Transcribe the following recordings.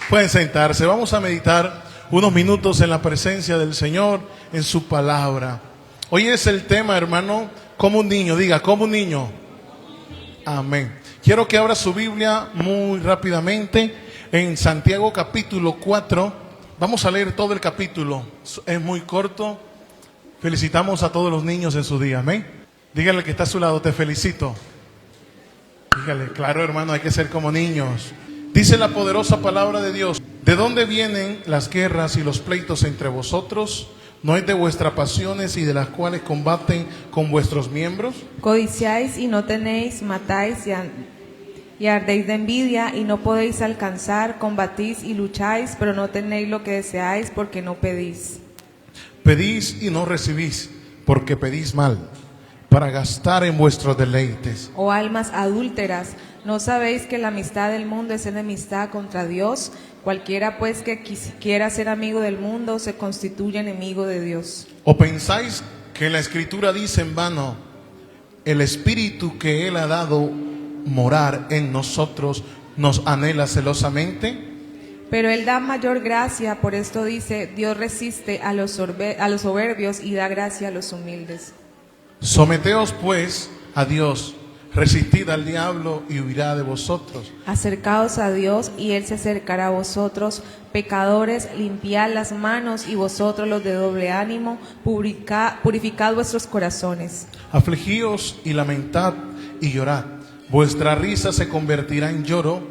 Pueden sentarse, vamos a meditar unos minutos en la presencia del Señor, en su palabra. Hoy es el tema, hermano, como un niño, diga, como un niño. Amén. Quiero que abra su Biblia muy rápidamente en Santiago capítulo 4. Vamos a leer todo el capítulo, es muy corto. Felicitamos a todos los niños en su día, amén. Dígale que está a su lado, te felicito. Dígale, claro hermano, hay que ser como niños. Dice la poderosa palabra de Dios: ¿de dónde vienen las guerras y los pleitos entre vosotros? ¿No es de vuestras pasiones y de las cuales combaten con vuestros miembros? Codiciáis y no tenéis, matáis y ardéis de envidia y no podéis alcanzar, combatís y lucháis, pero no tenéis lo que deseáis porque no pedís. Pedís y no recibís, porque pedís mal, para gastar en vuestros deleites. Oh almas adúlteras, ¿no sabéis que la amistad del mundo es enemistad contra Dios? Cualquiera pues que quiera ser amigo del mundo se constituye enemigo de Dios. ¿O pensáis que la Escritura dice en vano: el Espíritu que Él ha dado morar en nosotros nos anhela celosamente? Pero Él da mayor gracia, por esto dice: Dios resiste a los soberbios y da gracia a los humildes. Someteos pues a Dios, resistid al diablo y huirá de vosotros. Acercaos a Dios y Él se acercará a vosotros. Pecadores, limpiad las manos, y vosotros los de doble ánimo, purificad vuestros corazones. Afligíos y lamentad y llorad. Vuestra risa se convertirá en lloro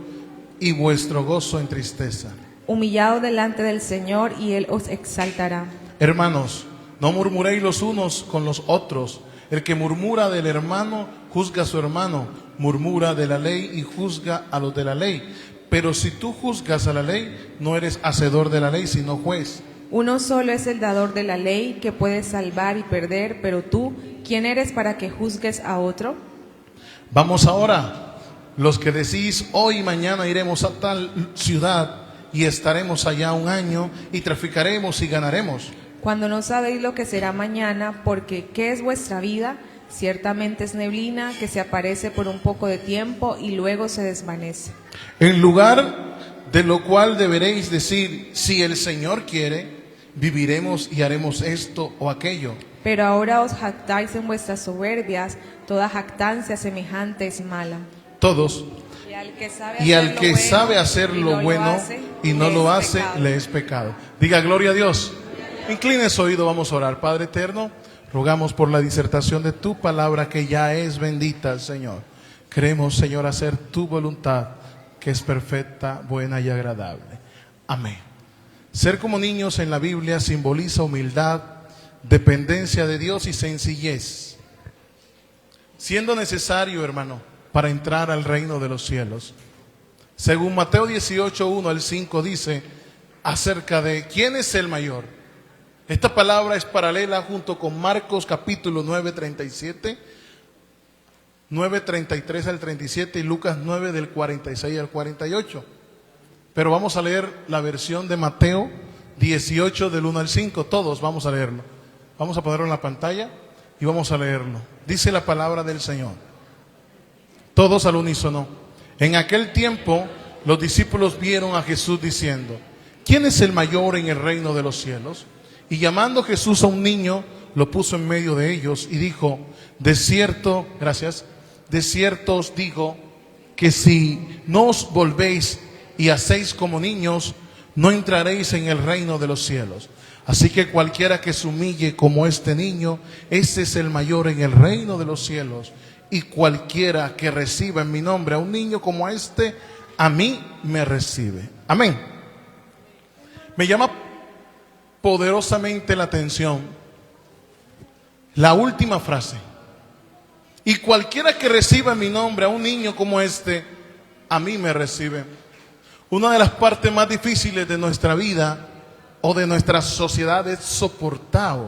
y vuestro gozo en tristeza. Humillaos delante del Señor y Él os exaltará. Hermanos, no murmuréis los unos con los otros. El que murmura del hermano juzga a su hermano, murmura de la ley y juzga a los de la ley. Pero si tú juzgas a la ley, no eres hacedor de la ley, sino juez. Uno solo es el dador de la ley, que puede salvar y perder, pero tú, ¿quién eres para que juzgues a otro? Vamos ahora, los que decís hoy y mañana iremos a tal ciudad y estaremos allá un año y traficaremos y ganaremos. Cuando no sabéis lo que será mañana, porque ¿qué es vuestra vida? Ciertamente es neblina que se aparece por un poco de tiempo y luego se desvanece. En lugar de lo cual deberéis decir: si el Señor quiere, viviremos y haremos esto o aquello. Pero ahora os jactáis en vuestras soberbias, toda jactancia semejante es mala. Todos. Y al que sabe hacer lo bueno y no lo hace, le es pecado. Diga gloria a Dios. Incline su oído, vamos a orar. Padre eterno, rogamos por la disertación de tu palabra, que ya es bendita, Señor. Queremos, Señor, hacer tu voluntad, que es perfecta, buena y agradable. Amén. Ser como niños en la Biblia simboliza humildad, dependencia de Dios y sencillez, siendo necesario, hermano, para entrar al reino de los cielos. Según Mateo 18, 1 al 5 dice acerca de quién es el mayor. Esta palabra es paralela junto con Marcos capítulo 9, 37, 9, 33 al 37 y Lucas 9 del 46 al 48. Pero vamos a leer la versión de Mateo 18 del 1 al 5. Todos vamos a leerlo. Vamos a ponerlo en la pantalla y vamos a leerlo. Dice la palabra del Señor. Todos al unísono. En aquel tiempo los discípulos vieron a Jesús diciendo: ¿quién es el mayor en el reino de los cielos? Y llamando Jesús a un niño, lo puso en medio de ellos y dijo: de cierto os digo, que si no os volvéis y hacéis como niños, no entraréis en el reino de los cielos. Así que cualquiera que se humille como este niño, ese es el mayor en el reino de los cielos. Y cualquiera que reciba en mi nombre a un niño como este, a mí me recibe. Amén. Me llama poderosamente la atención la última frase: y cualquiera que reciba en mi nombre a un niño como este, a mí me recibe. Una de las partes más difíciles de nuestra vida o de nuestra sociedad es soportar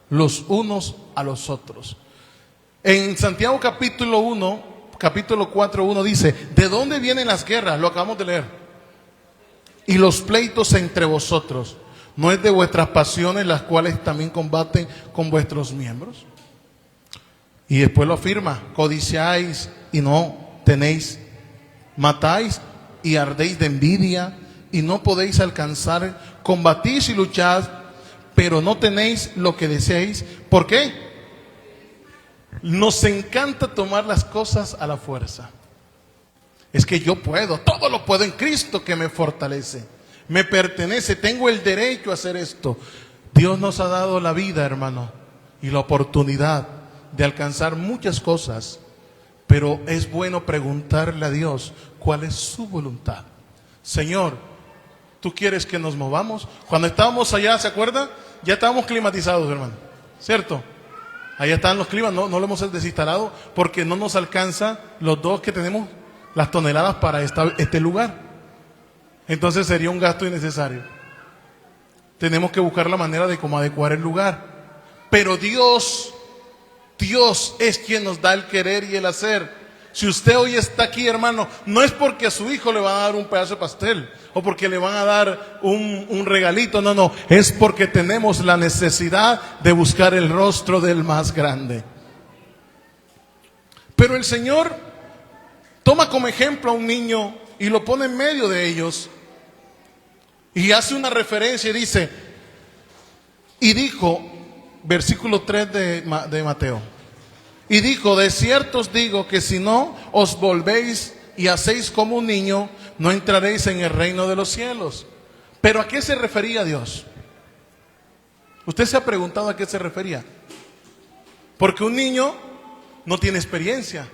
los unos a los otros. En Santiago capítulo 4, 1 dice: ¿de dónde vienen las guerras? Lo acabamos de leer. Y los pleitos entre vosotros, ¿no es de vuestras pasiones las cuales también combaten con vuestros miembros? Y después lo afirma: codiciáis y no tenéis, matáis y ardéis de envidia y no podéis alcanzar, combatís y luchad, pero no tenéis lo que deseáis. ¿Por qué? Nos encanta tomar las cosas a la fuerza. Es que yo puedo, todo lo puedo en Cristo que me fortalece, me pertenece, tengo el derecho a hacer esto. Dios nos ha dado la vida, hermano, y la oportunidad de alcanzar muchas cosas, pero es bueno preguntarle a Dios cuál es su voluntad. Señor, ¿tú quieres que nos movamos? Cuando estábamos allá, ¿se acuerda? Ya estábamos climatizados, hermano, ¿cierto? Allá están los climas, no lo hemos desinstalado porque no nos alcanza los dos que tenemos las toneladas para este lugar. Entonces sería un gasto innecesario. Tenemos que buscar la manera de cómo adecuar el lugar. Pero Dios es quien nos da el querer y el hacer. Si usted hoy está aquí, hermano, no es porque a su hijo le van a dar un pedazo de pastel o porque le van a dar un regalito, no, es porque tenemos la necesidad de buscar el rostro del más grande. Pero el Señor toma como ejemplo a un niño y lo pone en medio de ellos y hace una referencia y dice, y dijo, versículo 3 de Mateo, y dijo, de cierto os digo que si no os volvéis y hacéis como un niño, no entraréis en el reino de los cielos. ¿Pero a qué se refería Dios? ¿Usted se ha preguntado a qué se refería? Porque un niño no tiene experiencia.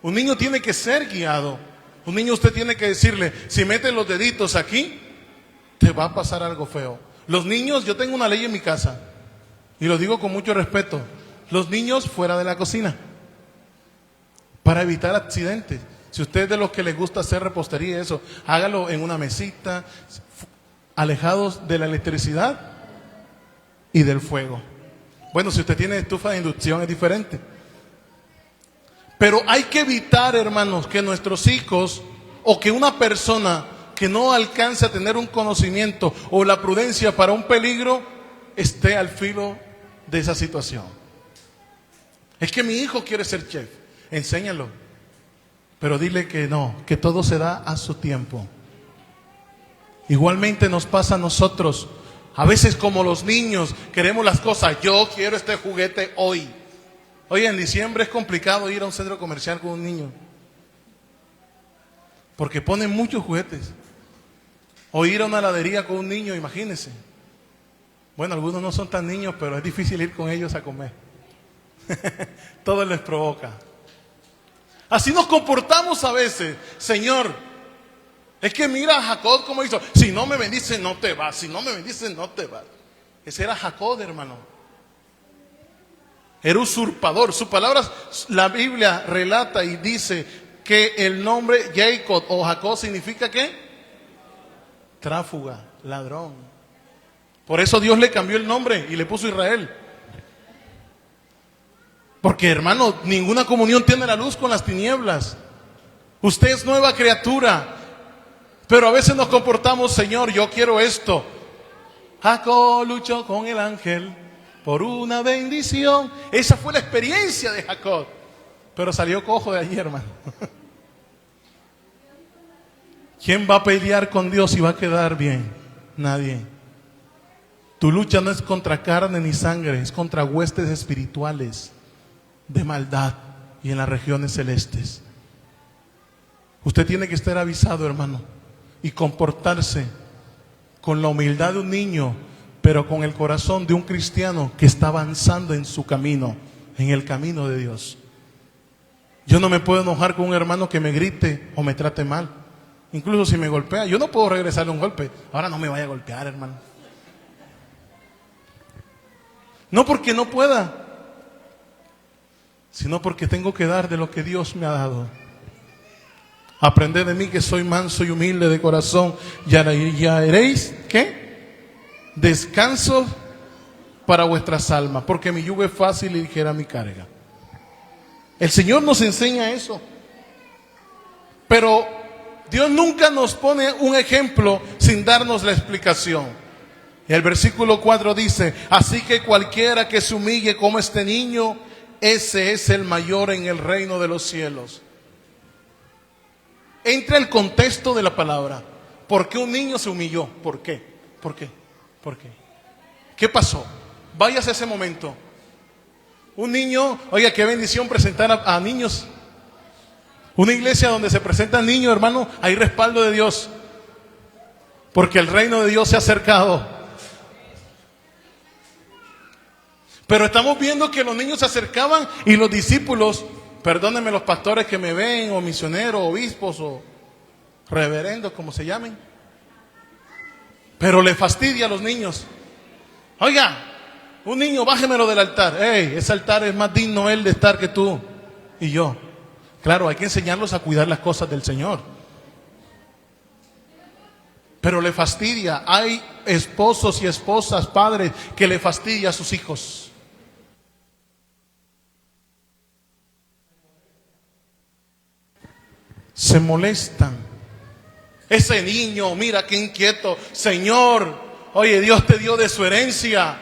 Un niño tiene que ser guiado. Un niño usted tiene que decirle, si metes los deditos aquí, te va a pasar algo feo. Los niños, yo tengo una ley en mi casa, y lo digo con mucho respeto, los niños fuera de la cocina, para evitar accidentes. Si usted es de los que les gusta hacer repostería y eso, hágalo en una mesita, alejados de la electricidad y del fuego. Bueno, si usted tiene estufa de inducción es diferente. Pero hay que evitar, hermanos, que nuestros hijos o que una persona que no alcance a tener un conocimiento o la prudencia para un peligro esté al filo de esa situación. Es que mi hijo quiere ser chef, enséñalo, pero dile que no, que todo se da a su tiempo. Igualmente nos pasa a nosotros, a veces como los niños queremos las cosas, yo quiero este juguete hoy. Oye, en diciembre es complicado ir a un centro comercial con un niño, porque ponen muchos juguetes. O ir a una heladería con un niño, imagínense. Bueno, algunos no son tan niños, pero es difícil ir con ellos a comer. Todo les provoca. Así nos comportamos a veces. Señor, es que mira a Jacob cómo hizo. Si no me bendices, no te vas. Si no me bendices, no te vas. Ese era Jacob, hermano. Era usurpador. Sus palabras, la Biblia relata y dice que el nombre Jacob o Jacob significa ¿qué? Tráfuga, ladrón. Por eso Dios le cambió el nombre y le puso Israel. Porque, hermano, ninguna comunión tiene la luz con las tinieblas. Usted es nueva criatura. Pero a veces nos comportamos, Señor, yo quiero esto. Jacob luchó con el ángel por una bendición. Esa fue la experiencia de Jacob. Pero salió cojo de allí, hermano. ¿Quién va a pelear con Dios y va a quedar bien? Nadie. Tu lucha no es contra carne ni sangre, es contra huestes espirituales de maldad y en las regiones celestes. Usted tiene que estar avisado, hermano, y comportarse con la humildad de un niño, pero con el corazón de un cristiano que está avanzando en su camino, en el camino de Dios. Yo no me puedo enojar con un hermano que me grite o me trate mal. Incluso si me golpea, yo no puedo regresarle un golpe. Ahora no me vaya a golpear, hermano. No porque no pueda, sino porque tengo que dar de lo que Dios me ha dado. Aprended de mí que soy manso y humilde de corazón, y hallaréis, ¿qué? Descanso para vuestras almas, porque mi yugo es fácil y ligera mi carga. El Señor nos enseña eso. Pero Dios nunca nos pone un ejemplo sin darnos la explicación. Y el versículo 4 dice, así que cualquiera que se humille como este niño, ese es el mayor en el reino de los cielos. Entra el contexto de la palabra. ¿Por qué un niño se humilló? ¿Por qué? ¿Por qué? ¿Por qué? ¿Qué pasó? Váyase a ese momento. Un niño, oiga, qué bendición presentar a niños. Una iglesia donde se presentan niños, hermano, hay respaldo de Dios. Porque el reino de Dios se ha acercado. Pero estamos viendo que los niños se acercaban y los discípulos, perdónenme los pastores que me ven, o misioneros, obispos, o reverendos, como se llamen, pero le fastidia a los niños. Oiga, un niño, bájemelo del altar. Hey, ese altar es más digno él de estar que tú y yo. Claro, hay que enseñarlos a cuidar las cosas del Señor. Pero le fastidia. Hay esposos y esposas, padres, que le fastidia a sus hijos. Se molestan. Ese niño, mira qué inquieto. Señor, oye, Dios te dio de su herencia,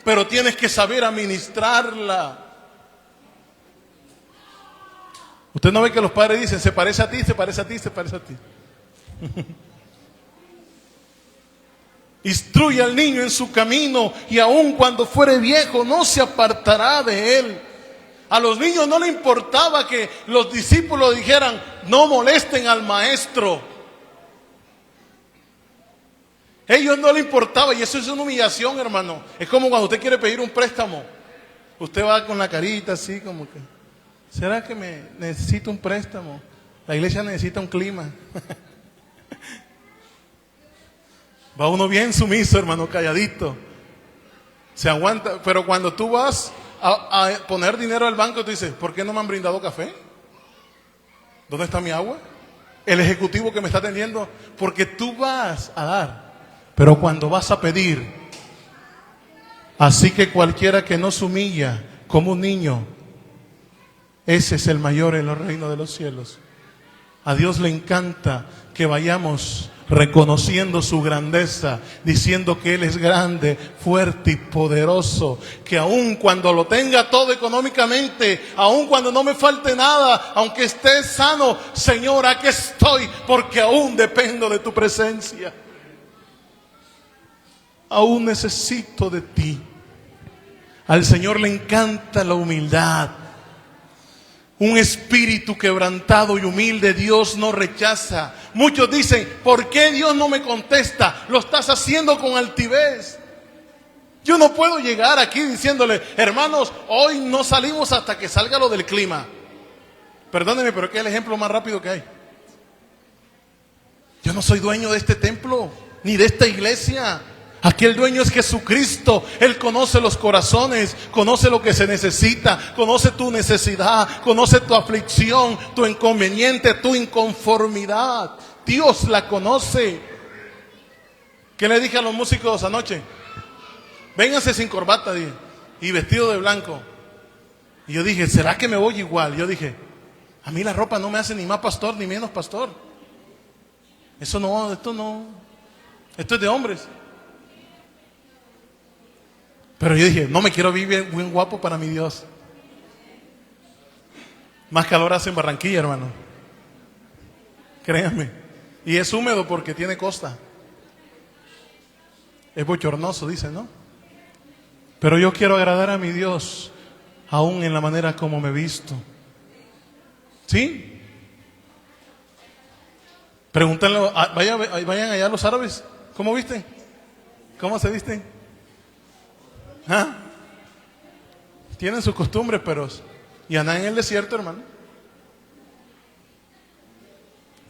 pero tienes que saber administrarla. Usted no ve que los padres dicen, se parece a ti, se parece a ti, se parece a ti. Instruye al niño en su camino, y aun cuando fuere viejo no se apartará de él. A los niños no le importaba que los discípulos dijeran, no molesten al maestro. Ellos no le importaba, y eso es una humillación, hermano. Es como cuando usted quiere pedir un préstamo. Usted va con la carita así como que, ¿será que necesito un préstamo? La iglesia necesita un clima. Va uno bien sumiso, hermano, calladito. Se aguanta, pero cuando tú vas a poner dinero al banco, tú dices, ¿por qué no me han brindado café? ¿Dónde está mi agua? El ejecutivo que me está atendiendo, porque tú vas a dar, pero cuando vas a pedir, así que cualquiera que no se humilla como un niño, ese es el mayor en los reinos de los cielos. A Dios le encanta que vayamos reconociendo su grandeza, diciendo que Él es grande, fuerte y poderoso, que aun cuando lo tenga todo económicamente, aun cuando no me falte nada, aunque esté sano, Señor, aquí estoy, porque aún dependo de tu presencia. Aún necesito de ti. Al Señor le encanta la humildad. Un espíritu quebrantado y humilde Dios no rechaza. Muchos dicen, ¿por qué Dios no me contesta? Lo estás haciendo con altivez. Yo no puedo llegar aquí diciéndole, hermanos, hoy no salimos hasta que salga lo del clima. Perdónenme, pero es que es el ejemplo más rápido que hay. Yo no soy dueño de este templo, ni de esta iglesia. Aquí el dueño es Jesucristo. Él conoce los corazones, conoce lo que se necesita, conoce tu necesidad, conoce tu aflicción, tu inconveniente, tu inconformidad. Dios la conoce. ¿Qué le dije a los músicos anoche? Vénganse sin corbata, dije, y vestido de blanco. Y yo dije, ¿será que me voy igual? Yo dije, a mí la ropa no me hace ni más pastor ni menos pastor. Eso no, esto no. Esto es de hombres. Pero yo dije, no me quiero vivir bien guapo para mi Dios. Más calor hace en Barranquilla, hermano. Créanme. Y es húmedo porque tiene costa. Es bochornoso, dice, ¿no? Pero yo quiero agradar a mi Dios, aún en la manera como me visto. ¿Sí? Pregúntenle, vayan allá los árabes, ¿cómo visten? ¿Cómo se visten? ¿Ah? Tienen sus costumbres, pero y andan en el desierto, hermano.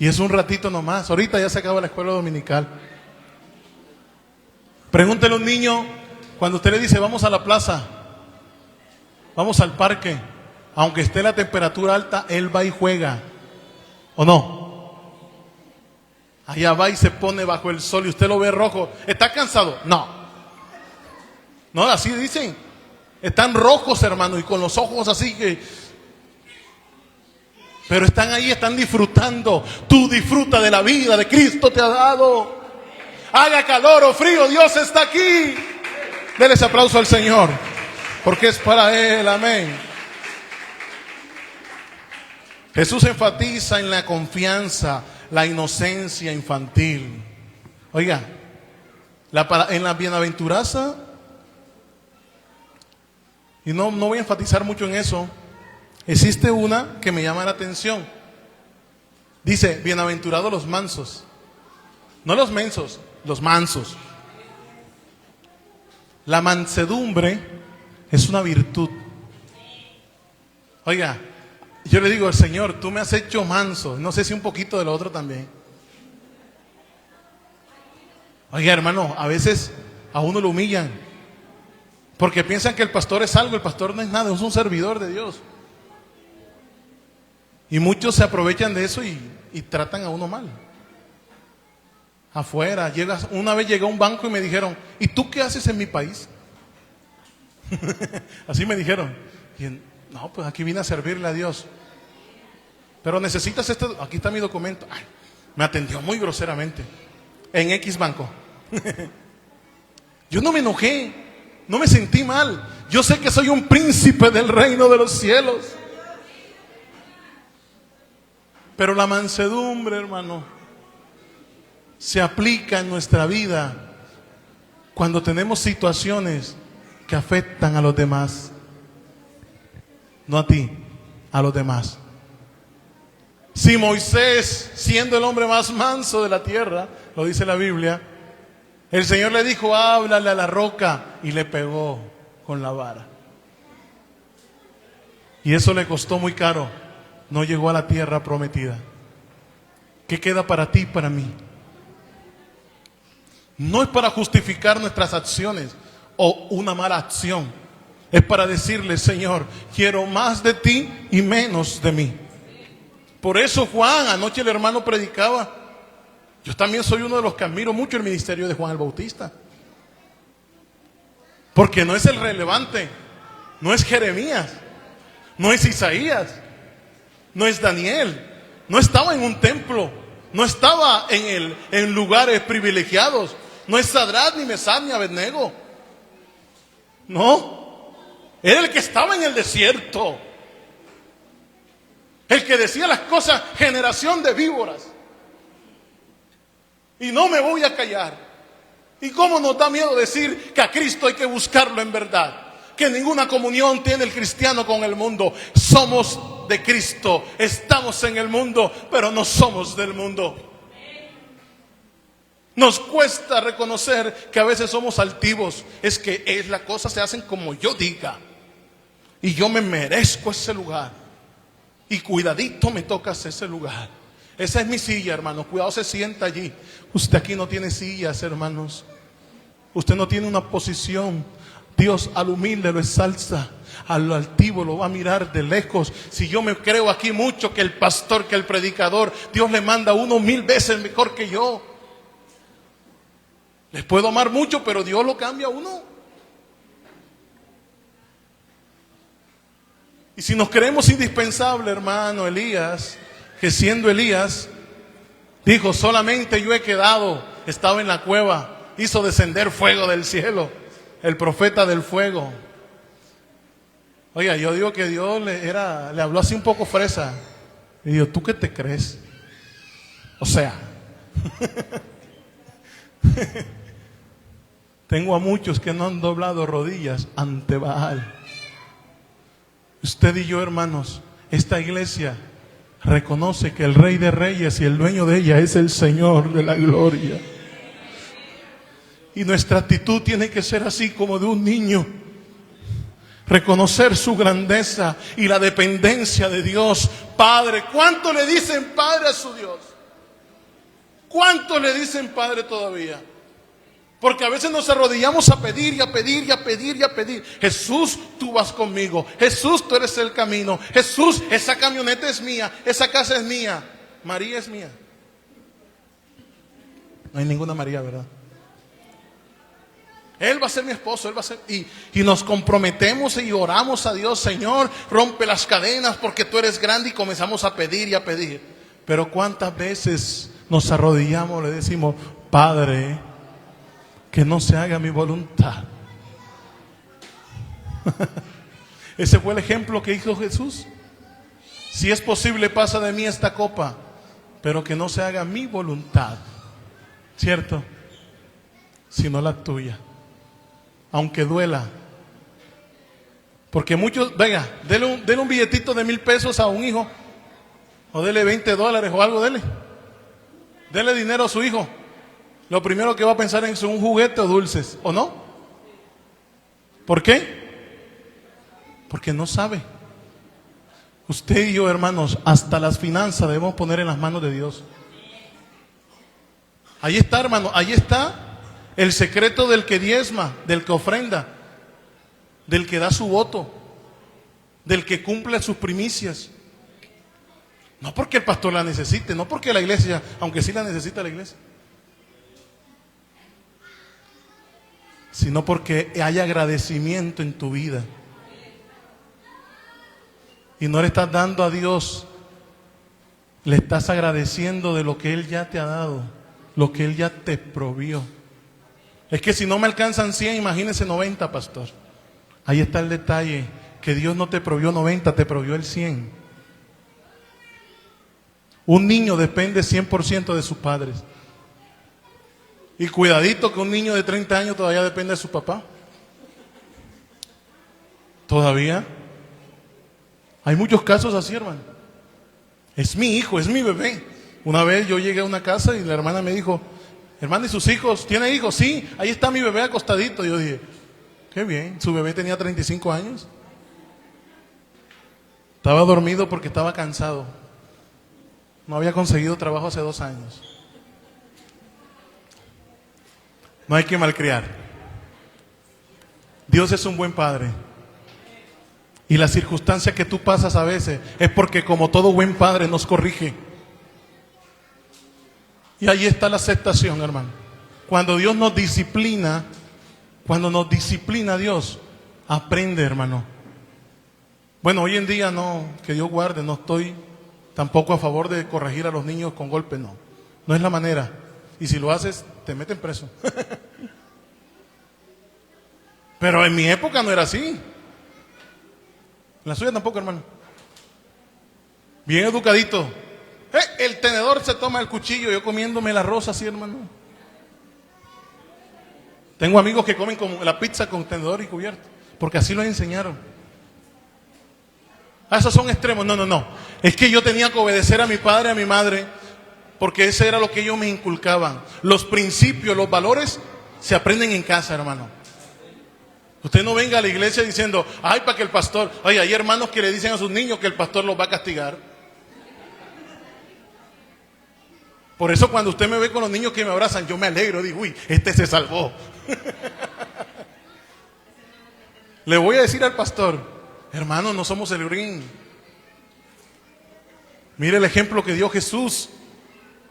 Y es un ratito nomás. Ahorita ya se acaba la escuela dominical. Pregúntele a un niño, cuando usted le dice vamos a la plaza, vamos al parque, aunque esté la temperatura alta, él va y juega, ¿o no? Allá va y se pone bajo el sol y usted lo ve rojo. ¿Está cansado? No. No, así dicen. Están rojos, hermano, y con los ojos así que... Pero están ahí, están disfrutando. Tú disfruta de la vida de Cristo te ha dado. Haga calor o frío, Dios está aquí. Denle ese aplauso al Señor, porque es para Él, amén. Jesús enfatiza en la confianza, la inocencia infantil. Oiga, en la bienaventuranza, y no voy a enfatizar mucho en eso, existe una que me llama la atención. Dice, bienaventurados los mansos. No los mensos, los mansos. La mansedumbre es una virtud. Oiga, yo le digo al Señor, tú me has hecho manso. No sé si un poquito de lo otro también. Oiga, hermano, a veces a uno lo humillan porque piensan que el pastor es algo. El pastor no es nada, es un servidor de Dios. Y muchos se aprovechan de eso y tratan a uno mal. Afuera, una vez llegué a un banco y me dijeron, ¿y tú qué haces en mi país? Así me dijeron. Y no, pues aquí vine a servirle a Dios. Pero necesitas esto, aquí está mi documento. Ay, me atendió muy groseramente. En X banco. Yo no me enojé, no me sentí mal. Yo sé que soy un príncipe del reino de los cielos. Pero la mansedumbre, hermano, se aplica en nuestra vida cuando tenemos situaciones que afectan a los demás. No a ti, a los demás. Si Moisés, siendo el hombre más manso de la tierra, lo dice la Biblia, el Señor le dijo, háblale a la roca, y le pegó con la vara. Y eso le costó muy caro. No llegó a la tierra prometida. ¿Qué queda para ti y para mí? No es para justificar nuestras acciones o una mala acción. Es para decirle, Señor, quiero más de ti y menos de mí. Por eso Juan, anoche el hermano predicaba. Yo también soy uno de los que admiro mucho el ministerio de Juan el Bautista. Porque no es el relevante, no es Jeremías, no es Isaías, no es Daniel, no estaba en un templo, no estaba en lugares privilegiados, no es Sadrach, ni Mesach, ni Abednego. No, era el que estaba en el desierto, el que decía las cosas, generación de víboras. Y no me voy a callar. ¿Y cómo nos da miedo decir que a Cristo hay que buscarlo en verdad? Que ninguna comunión tiene el cristiano con el mundo. Somos de Cristo, estamos en el mundo, pero no somos del mundo. Nos cuesta reconocer que a veces somos altivos. Es que las cosas se hacen como yo diga. Y yo me merezco ese lugar. Y cuidadito me tocas ese lugar. Esa es mi silla, hermano. Cuidado, se sienta allí. Usted aquí no tiene sillas, hermanos. Usted no tiene una posición. Dios al humilde lo exalta, al altivo lo va a mirar de lejos. Si yo me creo aquí mucho que el pastor, que el predicador, Dios le manda a uno 1000 veces mejor que yo. Les puedo amar mucho, pero Dios lo cambia a uno. Y si nos creemos indispensables, hermano, Elías, que siendo Elías, dijo, solamente yo he quedado, estaba en la cueva, hizo descender fuego del cielo, el profeta del fuego. Oiga, yo digo que Dios le habló así un poco fresa. Y digo, ¿tú qué te crees? O sea, tengo a muchos que no han doblado rodillas ante Baal. Usted y yo, hermanos, esta iglesia reconoce que el Rey de Reyes y el dueño de ella es el Señor de la gloria. Y nuestra actitud tiene que ser así como de un niño. Reconocer su grandeza y la dependencia de Dios. Padre, ¿cuánto le dicen Padre a su Dios? ¿Cuánto le dicen Padre todavía? Porque a veces nos arrodillamos a pedir y a pedir y a pedir y a pedir. Jesús, tú vas conmigo. Jesús, tú eres el camino. Jesús, esa camioneta es mía. Esa casa es mía. María es mía. No hay ninguna María, ¿verdad? Él va a ser mi esposo, Él va a ser... Y nos comprometemos y oramos a Dios, Señor, rompe las cadenas porque tú eres grande, y comenzamos a pedir y a pedir. Pero ¿cuántas veces nos arrodillamos, le decimos, Padre, que no se haga mi voluntad? Ese fue el ejemplo que hizo Jesús. Si es posible, pasa de mí esta copa, pero que no se haga mi voluntad, ¿cierto? Sino la tuya, aunque duela. Porque muchos, venga, dele un billetito de 1,000 pesos a un hijo, o dele $20 o algo, dele dinero a su hijo. Lo primero que va a pensar es un juguete o dulces, ¿o no? ¿Por qué? Porque no sabe. Usted y yo, hermanos, hasta las finanzas debemos poner en las manos de Dios. Ahí está, hermano, ahí está el secreto del que diezma, del que ofrenda, del que da su voto, del que cumple sus primicias. No porque el pastor la necesite, no porque la iglesia, aunque sí la necesita la iglesia, sino porque hay agradecimiento en tu vida. Y no le estás dando a Dios, le estás agradeciendo de lo que Él ya te ha dado, lo que Él ya te provió. Es que si no me alcanzan 100, imagínese 90, pastor. Ahí está el detalle, que Dios no te provió 90, te provió el 100. Un niño depende 100% de sus padres. Y cuidadito que un niño de 30 años todavía depende de su papá. Todavía. Hay muchos casos así, hermano. Es mi hijo, es mi bebé. Una vez yo llegué a una casa y la hermana me dijo, hermana, ¿y sus hijos? ¿Tiene hijos? Sí, ahí está mi bebé acostadito. Y yo dije, qué bien. Su bebé tenía 35 años. Estaba dormido porque estaba cansado. No había conseguido trabajo hace 2 años. No hay que malcriar. Dios es un buen padre. Y la circunstancia que tú pasas a veces es porque, como todo buen padre, nos corrige. Y ahí está la aceptación, hermano. Cuando Dios nos disciplina, Dios, aprende, hermano. Bueno, hoy en día no, que Dios guarde, no estoy tampoco a favor de corregir a los niños con golpes, no. No es la manera. Y si lo haces, te meten preso. Pero en mi época no era así. En la suya tampoco, hermano. Bien educadito. El tenedor se toma el cuchillo, yo comiéndome la rosa así, hermano. Tengo amigos que comen como la pizza con tenedor y cubierto, porque así lo enseñaron. Esos son extremos. No. Es que yo tenía que obedecer a mi padre, a mi madre, porque ese era lo que ellos me inculcaban. Los principios, los valores se aprenden en casa, hermano. Usted no venga a la iglesia diciendo, ay, para que el pastor... Oye, hay hermanos que le dicen a sus niños que el pastor los va a castigar. Por eso cuando usted me ve con los niños que me abrazan, yo me alegro, digo, uy, este se salvó. Le voy a decir al pastor, hermano, no somos el Green. Mire el ejemplo que dio Jesús.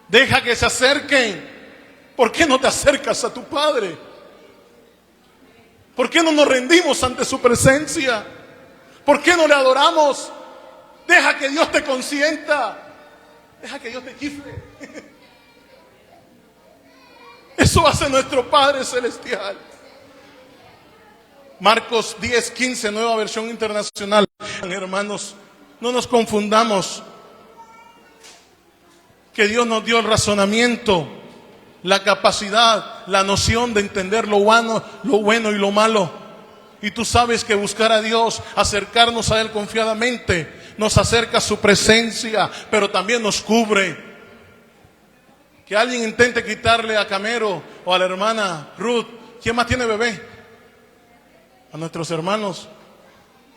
Deja que se acerquen. ¿Por qué no te acercas a tu Padre? ¿Por qué no nos rendimos ante su presencia? ¿Por qué no le adoramos? Deja que Dios te consienta. Deja que Dios te chifle. Eso hace nuestro Padre Celestial. Marcos 10:15, nueva versión internacional. Hermanos, no nos confundamos. Que Dios nos dio el razonamiento, la capacidad, la noción de entender lo bueno y lo malo. Y tú sabes que buscar a Dios, acercarnos a Él confiadamente, nos acerca a su presencia, pero también nos cubre. Que alguien intente quitarle a Camero o a la hermana Ruth. ¿Quién más tiene bebé? A nuestros hermanos,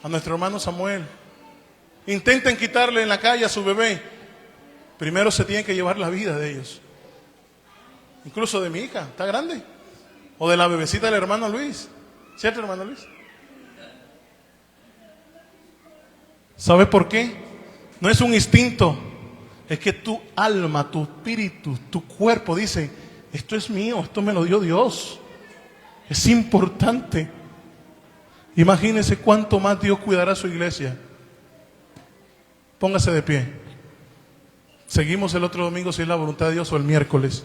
a nuestro hermano Samuel. Intenten quitarle en la calle a su bebé. Primero se tiene que llevar la vida de ellos. Incluso de mi hija, está grande. O de la bebecita del hermano Luis. ¿Cierto, hermano Luis? ¿Sabe por qué? No es un instinto. Es que tu alma, tu espíritu, tu cuerpo dice, esto es mío, esto me lo dio Dios. Es importante. Imagínense cuánto más Dios cuidará a su iglesia. Póngase de pie. Seguimos el otro domingo si es la voluntad de Dios o el miércoles.